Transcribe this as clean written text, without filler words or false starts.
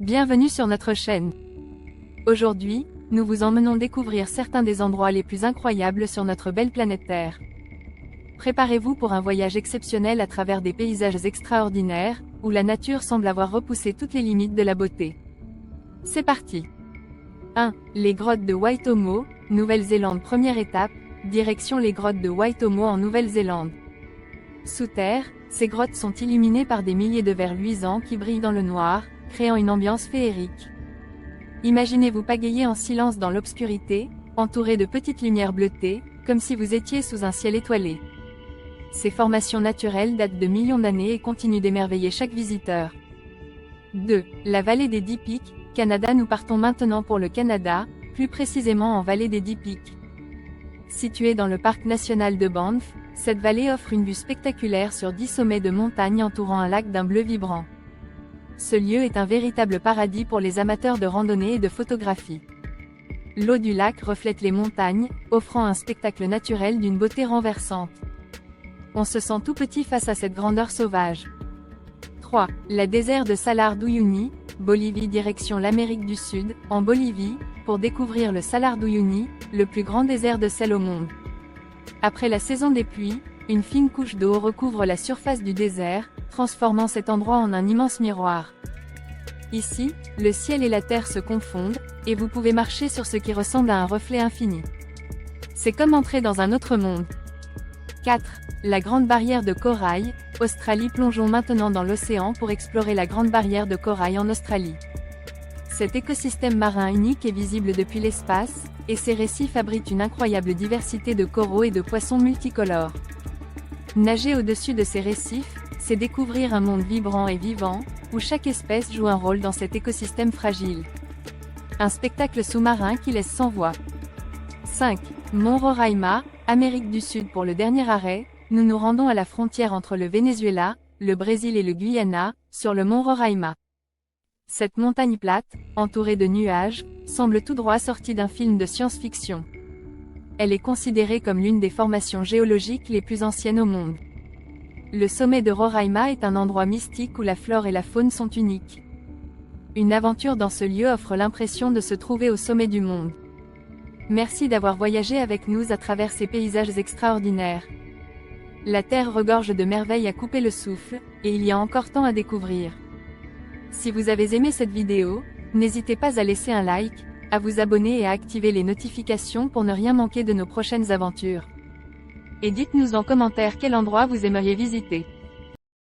Bienvenue sur notre chaîne. Aujourd'hui, nous vous emmenons découvrir certains des endroits les plus incroyables sur notre belle planète Terre. Préparez-vous pour un voyage exceptionnel à travers des paysages extraordinaires, où la nature semble avoir repoussé toutes les limites de la beauté. C'est parti. 1. Les grottes de Waitomo, Nouvelle-Zélande. Première étape, direction les grottes de Waitomo en Nouvelle-Zélande. Sous terre, ces grottes sont illuminées par des milliers de verres luisants qui brillent dans le noir, créant une ambiance féerique. Imaginez-vous pagayer en silence dans l'obscurité, entouré de petites lumières bleutées, comme si vous étiez sous un ciel étoilé. Ces formations naturelles datent de millions d'années et continuent d'émerveiller chaque visiteur. 2. La vallée des 10 Pics, Canada. Nous partons maintenant pour le Canada, plus précisément en vallée des 10 Pics. Située dans le parc national de Banff, cette vallée offre une vue spectaculaire sur 10 sommets de montagnes entourant un lac d'un bleu vibrant. Ce lieu est un véritable paradis pour les amateurs de randonnée et de photographie. L'eau du lac reflète les montagnes, offrant un spectacle naturel d'une beauté renversante. On se sent tout petit face à cette grandeur sauvage. 3. La désert de Salar d'Uyuni, Bolivie. Direction l'Amérique du Sud, en Bolivie, pour découvrir le Salar d'Uyuni, le plus grand désert de sel au monde. Après la saison des pluies, une fine couche d'eau recouvre la surface du désert, transformant cet endroit en un immense miroir. Ici, le ciel et la terre se confondent, et vous pouvez marcher sur ce qui ressemble à un reflet infini. C'est comme entrer dans un autre monde. 4. La Grande Barrière de Corail, Australie. Plongeons maintenant dans l'océan pour explorer la Grande Barrière de Corail en Australie. Cet écosystème marin unique est visible depuis l'espace, et ses récifs abritent une incroyable diversité de coraux et de poissons multicolores. Nager au-dessus de ces récifs, c'est découvrir un monde vibrant et vivant, où chaque espèce joue un rôle dans cet écosystème fragile. Un spectacle sous-marin qui laisse sans voix. 5. Mont Roraima, Amérique du Sud. Pour le dernier arrêt, nous nous rendons à la frontière entre le Venezuela, le Brésil et le Guyana, sur le mont Roraima. Cette montagne plate, entourée de nuages, semble tout droit sortie d'un film de science-fiction. Elle est considérée comme l'une des formations géologiques les plus anciennes au monde. Le sommet de Roraima est un endroit mystique où la flore et la faune sont uniques. Une aventure dans ce lieu offre l'impression de se trouver au sommet du monde. Merci d'avoir voyagé avec nous à travers ces paysages extraordinaires. La Terre regorge de merveilles à couper le souffle, et il y a encore tant à découvrir. Si vous avez aimé cette vidéo, n'hésitez pas à laisser un like, à vous abonner et à activer les notifications pour ne rien manquer de nos prochaines aventures. Et dites-nous en commentaire quel endroit vous aimeriez visiter.